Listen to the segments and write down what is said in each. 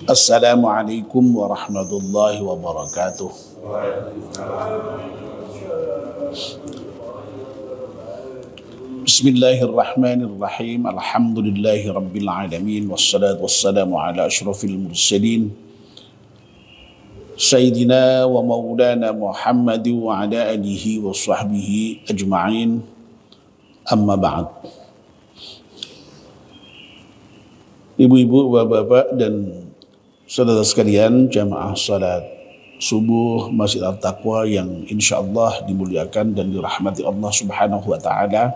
Assalamualaikum warahmatullahi wabarakatuh. Bismillahirrahmanirrahim. Alhamdulillahi rabbil alamin. Wassalatu wassalamu ala ashrafil mursalin Sayyidina wa maulana Muhammad wa ala alihi wa sahbihi ajma'in. Amma ba'd. Ibu-ibu, bapak-bapak dan saudara sekalian, jamaah salat subuh Masjid At-Taqwa yang insyaallah dimuliakan dan dirahmati Allah Subhanahu wa taala.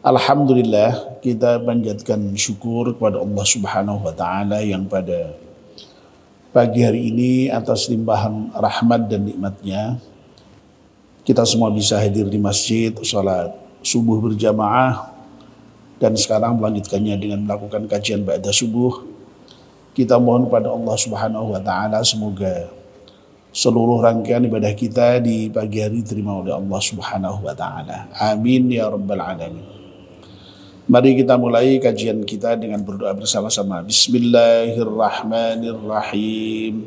Alhamdulillah, kita panjatkan syukur kepada Allah Subhanahu wa taala yang pada pagi hari ini atas limpahan rahmat dan nikmatnya kita semua bisa hadir di masjid salat subuh berjamaah, dan sekarang melanjutkannya dengan melakukan kajian ba'da subuh. Kita mohon pada Allah Subhanahu wa taala semoga seluruh rangkaian ibadah kita di pagi hari diterima oleh Allah Subhanahu wa taala. Amin ya rabbal alamin. Mari kita mulai kajian kita dengan berdoa bersama-sama. Bismillahirrahmanirrahim.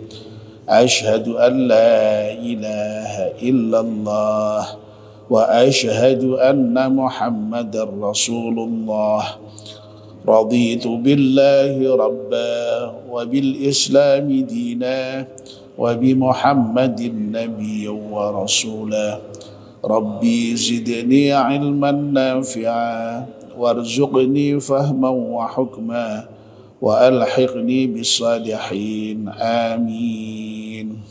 Asyhadu an la ilaha illallah wa asyhadu anna Muhammadar Rasulullah. Raditu billahi rabba wa bil islami dina wa bi Muhammadin nabiyyan wa rasula. Rabbi zidni ilman nafi'a warzuqni fahman wa hukma wa alhiqni bis salihin. Amin.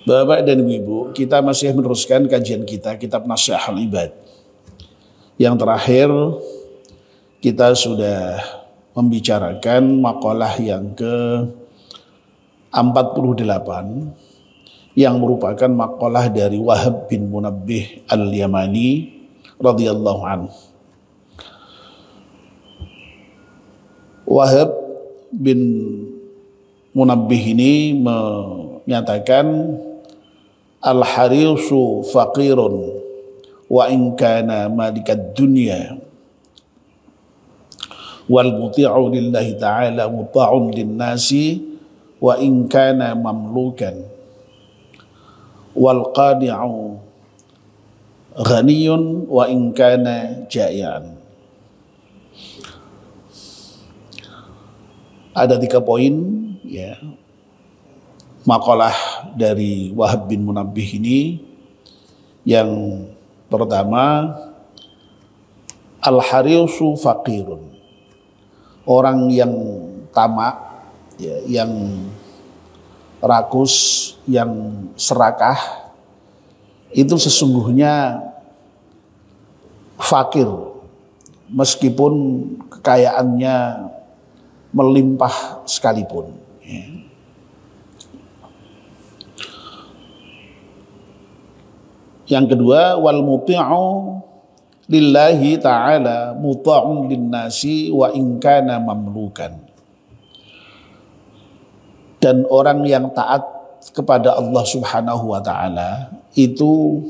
Bapak dan Ibu, kita masih meneruskan kajian kita kitab Nasihatul Ibad. Yang terakhir kita sudah membicarakan makalah yang ke-48 yang merupakan makalah dari Wahab bin Munabbih al-Yamani radhiyallahu anhu. Wahab bin Munabbih ini menyatakan al-harisu faqirun wa in kana malikad dunya wal muti'u lillahi ta'ala muta'un linnasi wa in kana mamlukan wal qadi'u ghaniyun wa in kana ja'ian. Ada 3 poin ya makalah dari Wahab bin Munabbih ini. Yang pertama, al-harisu faqirun, orang yang tamak, ya, yang rakus, yang serakah, itu sesungguhnya fakir meskipun kekayaannya melimpah sekalipun. Ya. Yang kedua, wal muti'u lillahi ta'ala muta'un linnasi wa in kana mamlukan. Dan orang yang taat kepada Allah Subhanahu wa taala itu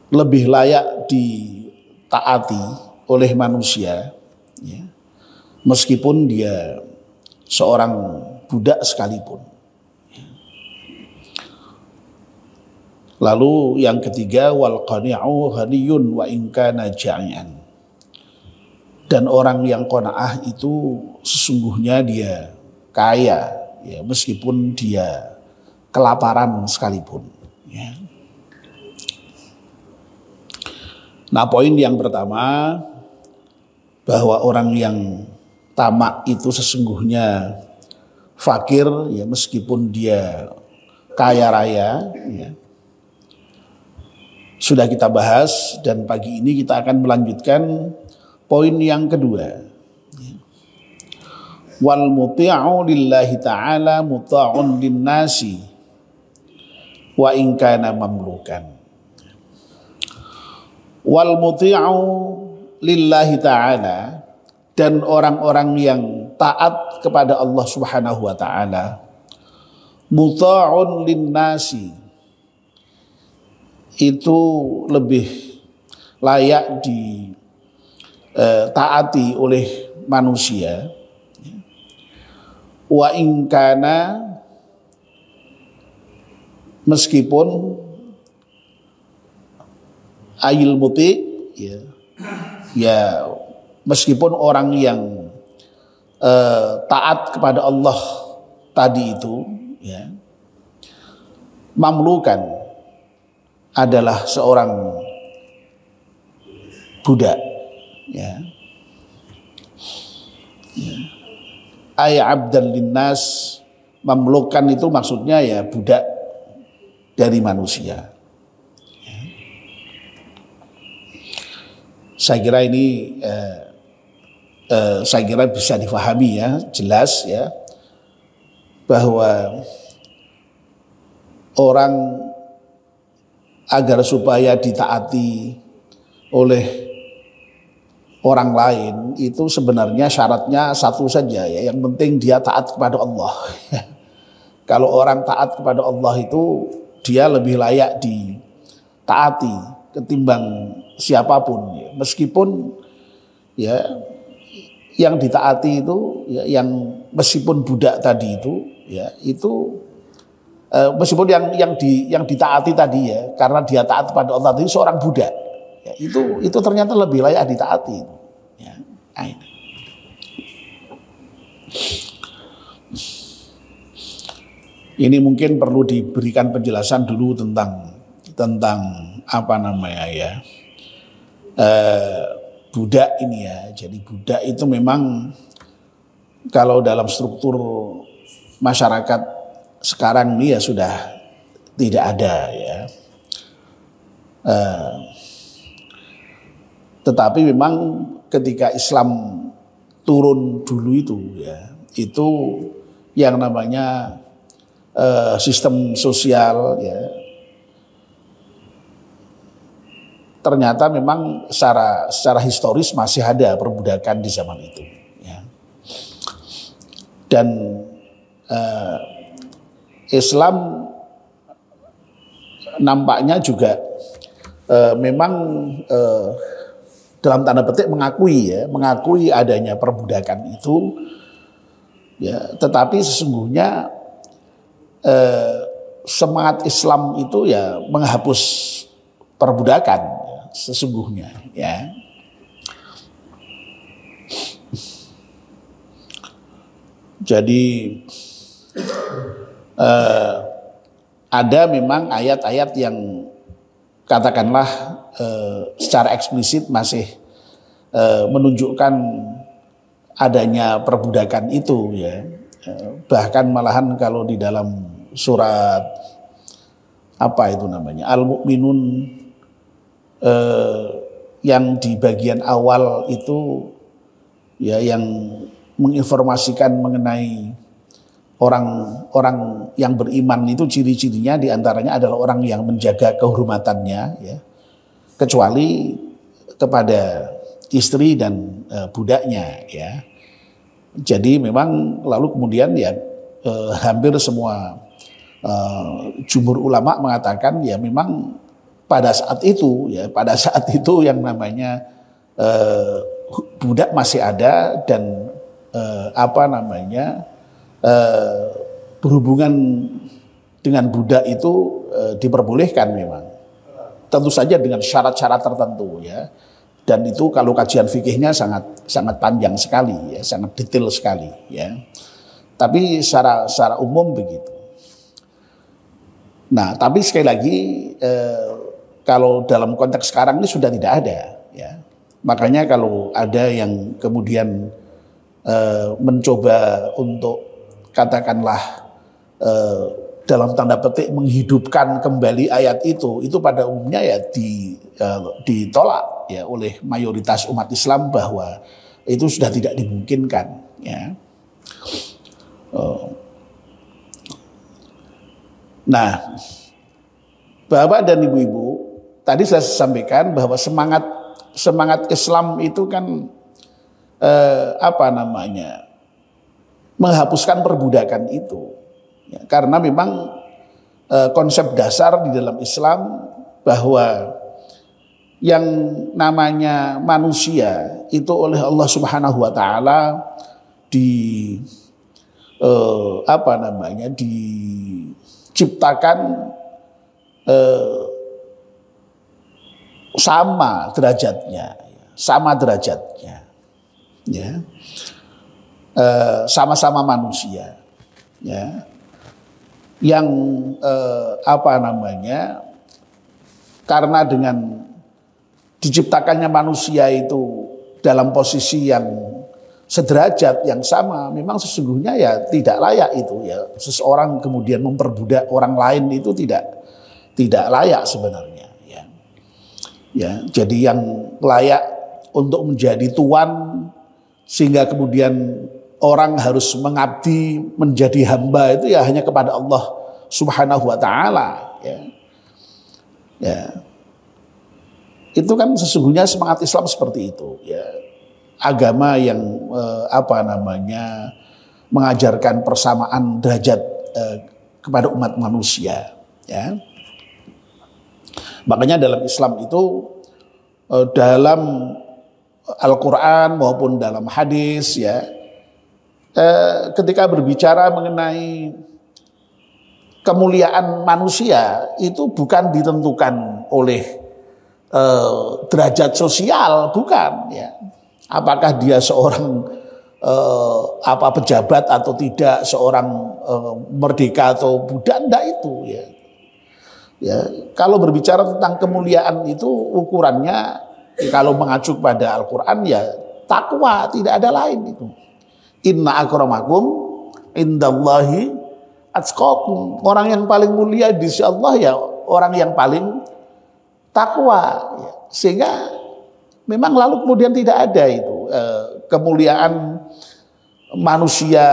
lebih layak ditaati oleh manusia ya, meskipun dia seorang budak sekalipun. Lalu yang ketiga, wal qani'u ghaniyun wa in kana ja'ian. Dan orang yang qanaah itu sesungguhnya dia kaya ya, meskipun dia kelaparan sekalipun ya. Nah, poin yang pertama, bahwa orang yang tamak itu sesungguhnya fakir ya, meskipun dia kaya raya ya, sudah kita bahas, dan pagi ini kita akan melanjutkan poin yang kedua. Wal muti'u lillahi ta'ala muta'un linnasi wa in kana mamlukan. Wal muti'u lillahi ta'ala, dan orang-orang yang taat kepada Allah Subhanahu wa taala, muta'un linnasi, itu lebih layak taati oleh manusia, wa in kana, meskipun ayil muti, ya meskipun orang yang taat kepada Allah tadi itu, ya, mamlukan, adalah seorang budak, ya, ay abdan linnas, mamlukan itu maksudnya ya budak dari manusia. Saya kira ini saya kira bisa difahami ya, jelas ya, bahwa orang agar supaya ditaati oleh orang lain itu sebenarnya syaratnya satu saja ya, yang penting dia taat kepada Allah. Kalau orang taat kepada Allah itu dia lebih layak ditaati ketimbang siapapun ya. Meskipun ya yang ditaati itu ya, yang meskipun budak tadi itu ya, itu meskipun yang ditaati tadi ya, karena dia taat pada Allah tadi seorang budak ya, itu ternyata lebih layak ditaati ya. Ini mungkin perlu diberikan penjelasan dulu tentang apa namanya ya, budak ini ya. Jadi budak itu memang kalau dalam struktur masyarakat sekarang ini ya sudah tidak ada ya. Tetapi memang ketika Islam turun dulu itu ya, itu yang namanya sistem sosial ya, ternyata memang secara historis masih ada perbudakan di zaman itu ya. Dan Islam nampaknya juga memang dalam tanda petik mengakui adanya perbudakan itu ya, tetapi sesungguhnya semangat Islam itu ya menghapus perbudakan ya, sesungguhnya ya. Jadi ada memang ayat-ayat yang katakanlah secara eksplisit masih menunjukkan adanya perbudakan itu ya. Bahkan malahan kalau di dalam surat apa itu namanya Al-Mu'minun yang di bagian awal itu ya, yang menginformasikan mengenai orang yang beriman itu ciri-cirinya diantaranya adalah orang yang menjaga kehormatannya ya, kecuali kepada istri dan budaknya ya. Jadi memang lalu kemudian ya hampir semua jumhur ulama mengatakan ya memang pada saat itu yang namanya budak masih ada dan berhubungan dengan budak itu diperbolehkan memang. Tentu saja dengan syarat-syarat tertentu ya. Dan itu kalau kajian fikihnya sangat panjang sekali ya, sangat detail sekali ya. Tapi secara umum begitu. Nah, tapi sekali lagi kalau dalam konteks sekarang ini sudah tidak ada ya. Makanya kalau ada yang kemudian mencoba untuk katakanlah dalam tanda petik menghidupkan kembali ayat itu pada umumnya ya ditolak ya oleh mayoritas umat Islam bahwa itu sudah tidak dimungkinkan ya. Nah, Bapak dan Ibu-ibu, tadi saya sampaikan bahwa semangat Islam itu kan menghapuskan perbudakan itu ya, karena memang konsep dasar di dalam Islam bahwa yang namanya manusia itu oleh Allah Subhanahu wa taala diciptakan sama derajatnya, ya, sama-sama manusia, ya, yang karena dengan diciptakannya manusia itu dalam posisi yang sederajat yang sama, memang sesungguhnya ya tidak layak itu ya seseorang kemudian memperbudak orang lain, itu tidak layak sebenarnya. Ya, jadi yang layak untuk menjadi tuan sehingga kemudian orang harus mengabdi menjadi hamba itu ya hanya kepada Allah Subhanahu wa taala, ya. Ya. Itu kan sesungguhnya semangat Islam seperti itu, ya. Agama yang mengajarkan persamaan derajat kepada umat manusia, ya. Makanya dalam Islam itu dalam Al-Quran maupun dalam hadis, ya, ketika berbicara mengenai kemuliaan manusia itu bukan ditentukan oleh derajat sosial, bukan, ya. Apakah dia seorang pejabat atau tidak, seorang merdeka atau budak, enggak itu, ya. Ya, kalau berbicara tentang kemuliaan itu ukurannya kalau mengacu pada Al-Quran ya takwa, tidak ada lain itu. Inna akramakum indallahi atqakum. Orang yang paling mulia di sisi Allah ya orang yang paling takwa. Ya. Sehingga memang lalu kemudian tidak ada itu kemuliaan manusia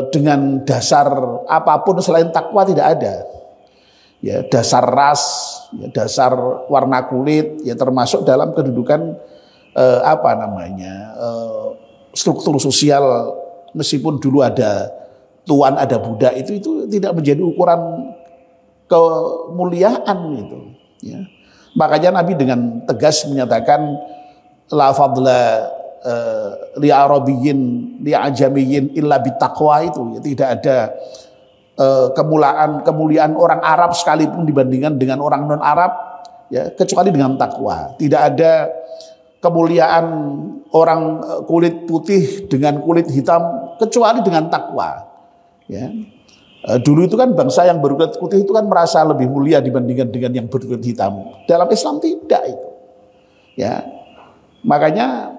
dengan dasar apapun selain takwa, tidak ada. Ya, dasar ras, ya, dasar warna kulit, ya termasuk dalam kedudukan struktur sosial, meskipun dulu ada tuan ada budak, itu tidak menjadi ukuran kemuliaan itu, ya. Makanya Nabi dengan tegas menyatakan la fadla li arabiyyin li ajamiyyin illa bitaqwa, itu ya, tidak ada kemuliaan orang Arab sekalipun dibandingkan dengan orang non Arab, ya, kecuali dengan takwa. Tidak ada kemuliaan orang kulit putih dengan kulit hitam kecuali dengan takwa, ya. Dulu itu kan bangsa yang berkulit putih itu kan merasa lebih mulia dibandingkan dengan yang berkulit hitam. Dalam Islam tidak itu, ya. Makanya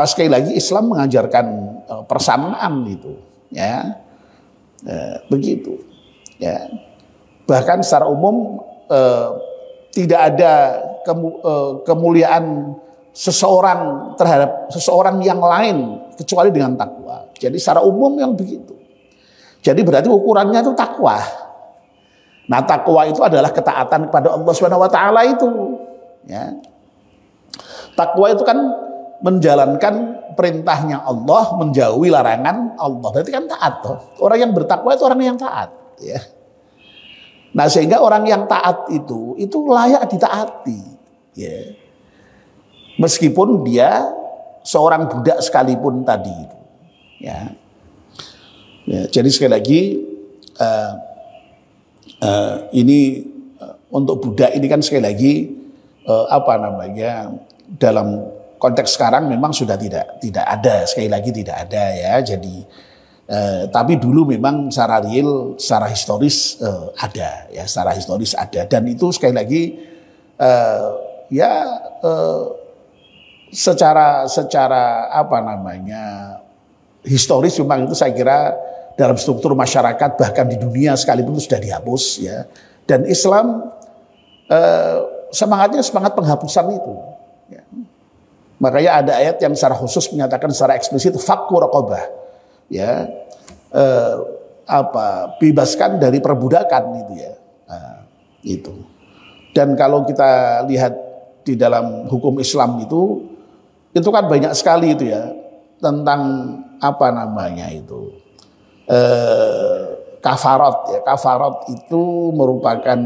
sekali lagi Islam mengajarkan persamaan itu, ya. Begitu, ya. Bahkan secara umum tidak ada kemuliaan seseorang terhadap seseorang yang lain kecuali dengan takwa. Jadi secara umum yang begitu. Jadi berarti ukurannya itu takwa. Nah, takwa itu adalah ketaatan kepada Allah Subhanahu wa taala itu, ya. Takwa itu kan menjalankan perintahnya Allah, menjauhi larangan Allah. Berarti kan taat toh. Orang yang bertakwa itu orang yang taat, ya. Nah, sehingga orang yang taat itu layak ditaati, ya. Meskipun dia seorang budak sekalipun tadi itu, ya. Ya, jadi sekali lagi ini untuk budak ini kan sekali lagi dalam konteks sekarang memang sudah tidak ada, sekali lagi tidak ada, ya. Jadi tapi dulu memang secara real, secara historis ada, ya, secara historis ada, dan itu sekali lagi secara historis memang itu saya kira dalam struktur masyarakat bahkan di dunia sekalipun itu sudah dihapus, ya. Dan Islam semangatnya semangat penghapusan itu, ya. Makanya ada ayat yang secara khusus menyatakan secara eksplisit fakku raqabah, ya, bebaskan dari perbudakan itu, ya. Itu. Dan kalau kita lihat di dalam hukum Islam itu kan banyak sekali itu, ya, tentang kafarat, ya. Kafarat itu merupakan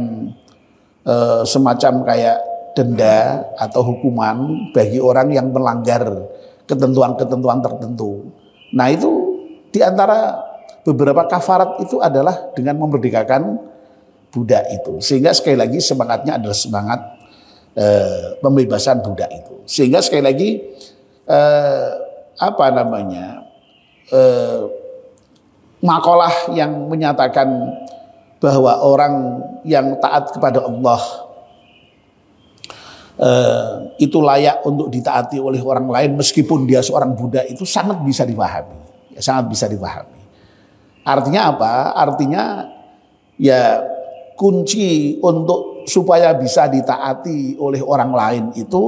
semacam kayak denda atau hukuman bagi orang yang melanggar ketentuan-ketentuan tertentu. Nah itu diantara beberapa kafarat itu adalah dengan memerdekakan budak itu. Sehingga sekali lagi semangatnya adalah semangat pembebasan budak itu. Sehingga sekali lagi makalah yang menyatakan bahwa orang yang taat kepada Allah itu layak untuk ditaati oleh orang lain meskipun dia seorang budak, itu sangat bisa dipahami, ya, sangat bisa dipahami. Artinya apa? Artinya ya kunci untuk supaya bisa ditaati oleh orang lain itu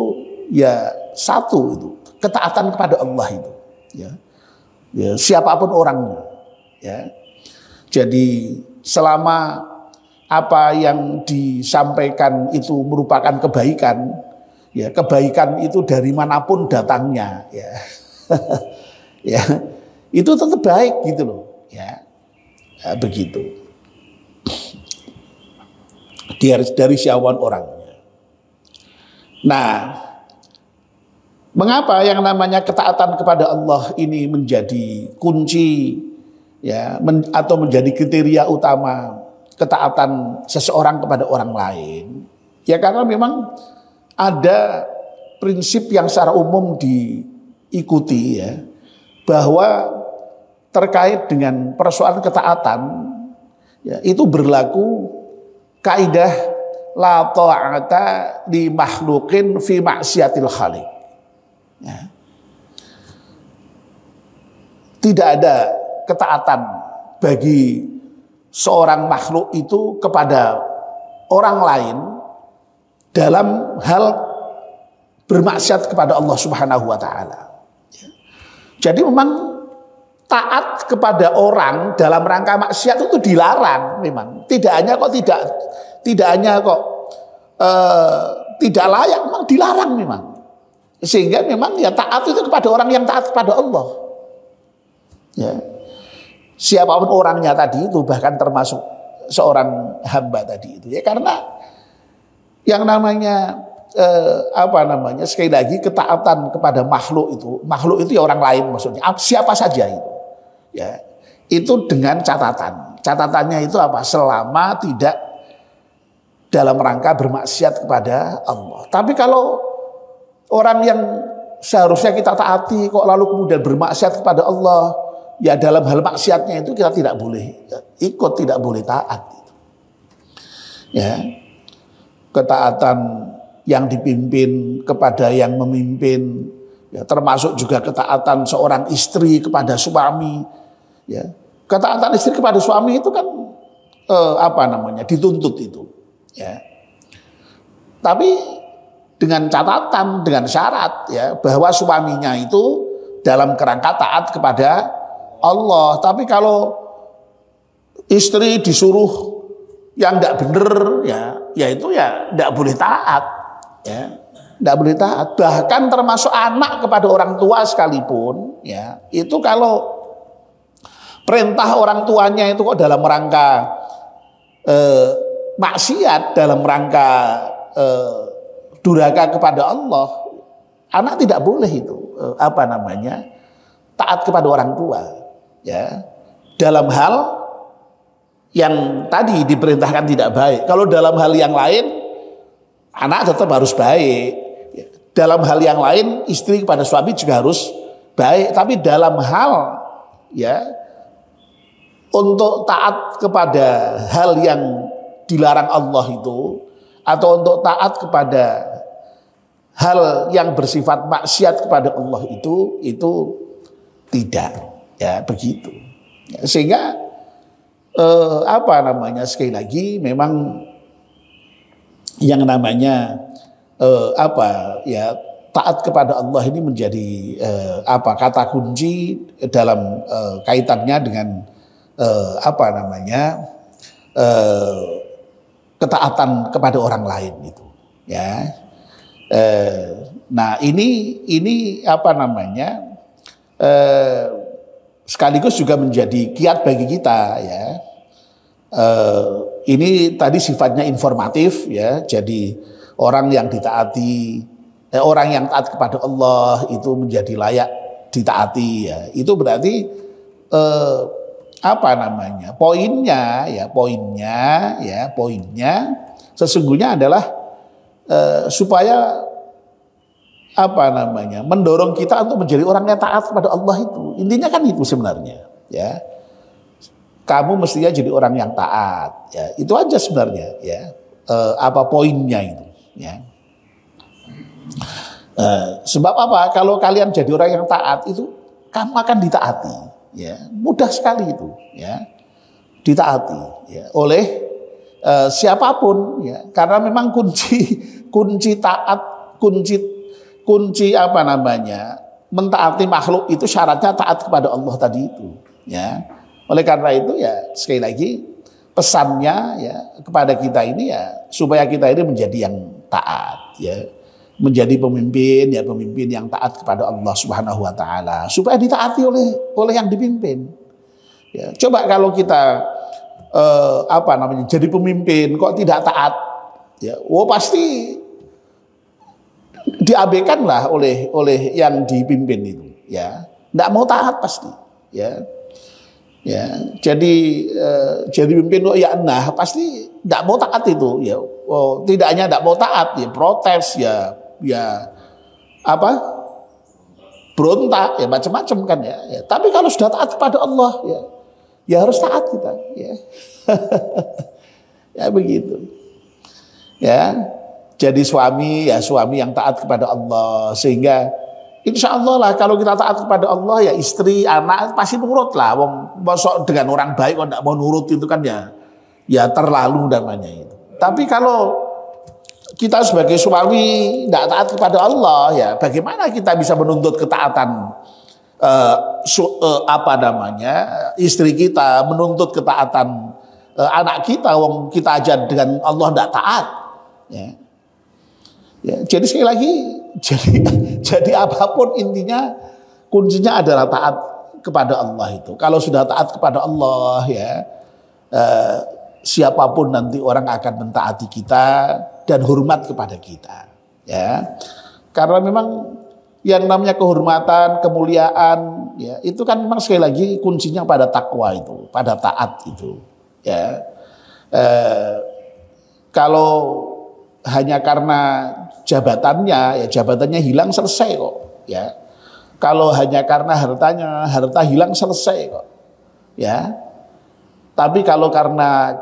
ya satu, itu ketaatan kepada Allah itu, ya, ya siapapun orangnya, ya. Jadi selama apa yang disampaikan itu merupakan kebaikan, ya kebaikan itu dari manapun datangnya, ya, ya itu tetap baik gitu loh, ya, ya begitu. Dari siapapun orangnya. Nah, mengapa yang namanya ketaatan kepada Allah ini menjadi kunci, ya, atau menjadi kriteria utama ketaatan seseorang kepada orang lain? Ya karena memang ada prinsip yang secara umum diikuti, ya, bahwa terkait dengan persoalan ketaatan, ya, itu berlaku kaidah la ta'ata li makhluqin fi maksiatil khaliq. Ya. Tidak ada ketaatan bagi seorang makhluk itu kepada orang lain dalam hal bermaksiat kepada Allah Subhanahu wa taala. Jadi memang taat kepada orang dalam rangka maksiat itu dilarang memang. Tidak hanya kok tidak layak, memang dilarang memang. Sehingga memang ya taat itu kepada orang yang taat kepada Allah. Ya. Siapapun orangnya tadi itu, bahkan termasuk seorang hamba tadi itu, ya karena yang namanya sekali lagi ketaatan kepada makhluk itu ya orang lain maksudnya siapa saja itu, ya itu dengan catatannya itu apa, selama tidak dalam rangka bermaksiat kepada Allah. Tapi kalau orang yang seharusnya kita taati kok lalu kemudian bermaksiat kepada Allah, ya dalam hal maksiatnya itu kita tidak boleh ikut, tidak boleh taat. Ya, ketaatan yang dipimpin kepada yang memimpin, ya, termasuk juga ketaatan seorang istri kepada suami. Ya, ketaatan istri kepada suami itu kan dituntut itu. Ya, tapi dengan catatan, dengan syarat, ya, bahwa suaminya itu dalam kerangka taat kepada Allah. Tapi kalau istri disuruh yang enggak bener, ya itu ya enggak boleh taat, ya enggak boleh taat. Bahkan termasuk anak kepada orang tua sekalipun, ya itu kalau perintah orang tuanya itu kok dalam rangka maksiat, dalam rangka durhaka kepada Allah, anak tidak boleh itu taat kepada orang tua. Ya, dalam hal yang tadi diperintahkan tidak baik. Kalau dalam hal yang lain, anak tetap harus baik. Dalam hal yang lain, istri kepada suami juga harus baik. Tapi dalam hal, ya, untuk taat kepada hal yang dilarang Allah itu, atau untuk taat kepada hal yang bersifat maksiat kepada Allah itu tidak. Ya begitu. Ya, sehingga sekali lagi memang yang namanya taat kepada Allah ini menjadi kata kunci dalam kaitannya dengan ketaatan kepada orang lain itu, ya. Nah ini sekaligus juga menjadi kiat bagi kita, ya. Ini tadi sifatnya informatif, ya. Jadi orang yang ditaati, orang yang taat kepada Allah itu menjadi layak ditaati ya. Itu berarti apa namanya? Poinnya sesungguhnya adalah supaya apa namanya? Mendorong kita untuk menjadi orang yang taat kepada Allah itu. Intinya kan itu sebenarnya, ya. Kamu mestinya jadi orang yang taat, ya. Itu aja sebenarnya, ya. Apa poinnya itu, ya. Sebab apa? Kalau kalian jadi orang yang taat itu, kamu akan ditaati, ya. Mudah sekali itu, ya. Ditaati, ya. Oleh siapapun, ya. Karena memang kunci taat, kunci apa namanya? Mentaati makhluk itu syaratnya taat kepada Allah tadi itu, ya. Oleh karena itu ya sekali lagi pesannya ya kepada kita ini ya supaya kita ini menjadi yang taat, ya. Menjadi pemimpin yang taat kepada Allah Subhanahu wa taala supaya ditaati oleh yang dipimpin. Ya, coba kalau kita apa namanya jadi pemimpin kok tidak taat, ya, pasti diabaikan lah oleh yang dipimpin itu, ya. Tidak mau taat pasti, ya. Ya, jadi pimpin ya pasti tidak mau taat itu, ya. Tidak hanya tidak mau taat, ya protes, ya apa? Berontak, ya macam-macam kan ya. Ya. Tapi kalau sudah taat kepada Allah, ya harus taat kita, ya. Ya begitu. Ya. Jadi suami yang taat kepada Allah sehingga insya Allah lah kalau kita taat kepada Allah ya istri, anak pasti nurut lah. Wong mosok dengan orang baik kok tidak mau nurut itu kan ya terlalu namanya itu. Tapi kalau kita sebagai suami tidak taat kepada Allah ya bagaimana kita bisa menuntut ketaatan apa namanya istri kita, menuntut ketaatan anak kita, wong kita aja dengan Allah tidak taat, ya. Ya, jadi sekali lagi, jadi apapun intinya kuncinya adalah taat kepada Allah itu. Kalau sudah taat kepada Allah ya, siapapun nanti orang akan mentaati kita dan hormat kepada kita. Ya, karena memang yang namanya kehormatan, kemuliaan, ya itu kan memang sekali lagi kuncinya pada takwa itu, pada taat itu. Ya, kalau hanya karena jabatannya hilang selesai kok, ya. Kalau hanya karena harta hilang selesai kok, ya. Tapi kalau karena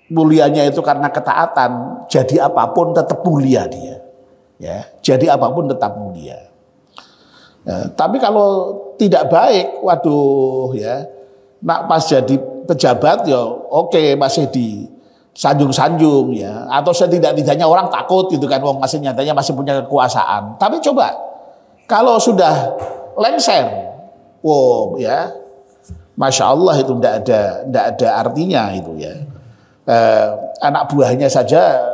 mulianya itu karena ketaatan, jadi apapun tetap mulia dia, ya. Jadi apapun tetap mulia. Ya, tapi kalau tidak baik, waduh, ya. Nak pas jadi pejabat ya, oke, masih sanjung-sanjung ya, atau setidak-tidaknya orang takut gitu kan, wong masih nyatanya masih punya kekuasaan. Tapi coba kalau sudah lengser, ya, masya Allah itu tidak ada artinya itu ya. Anak buahnya saja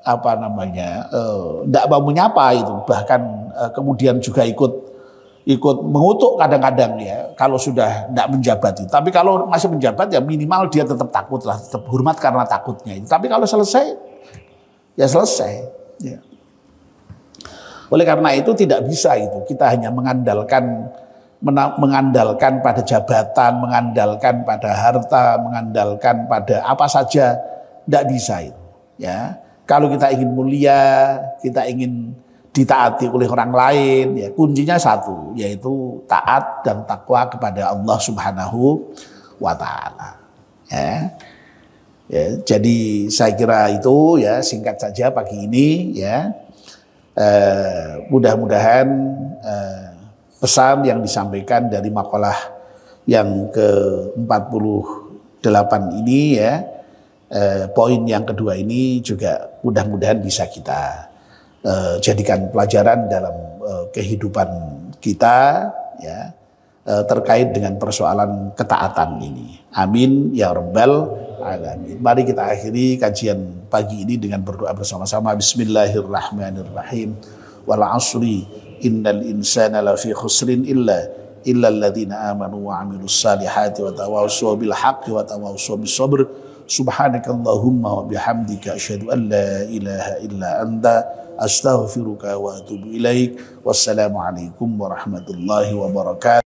apa namanya tidak mau menyapa itu, bahkan kemudian juga ikut mengutuk kadang-kadang ya kalau sudah tidak menjabat itu. Tapi kalau masih menjabat ya minimal dia tetap takut lah, tetap hormat karena takutnya itu. Tapi kalau selesai ya selesai, ya. Oleh karena itu tidak bisa itu kita hanya mengandalkan pada jabatan, mengandalkan pada harta, mengandalkan pada apa saja, tidak bisa itu, ya. Kalau kita ingin mulia, kita ingin ditaati oleh orang lain, ya kuncinya satu, yaitu taat dan takwa kepada Allah Subhanahu wa taala. Ya. Ya, jadi saya kira itu ya singkat saja pagi ini ya. Mudah-mudahan pesan yang disampaikan dari makalah yang ke-48 ini ya, poin yang kedua ini juga mudah-mudahan bisa kita jadikan pelajaran dalam kehidupan kita ya terkait dengan persoalan ketaatan ini. Amin ya rabbal alamin. Mari kita akhiri kajian pagi ini dengan berdoa bersama-sama. Bismillahirrahmanirrahim. Wal 'ashri innal insana lafi khusrin illa alladziina aamanu wa 'amilus salihati wa tawassaw bil haqqi wa tawassaw bis sabr. Subhanakallahumma wa bihamdika asyhadu an la ilaha illa anta astaghfiruka wa atubu ilaik. Wassalamualaikum warahmatullahi wabarakatuh.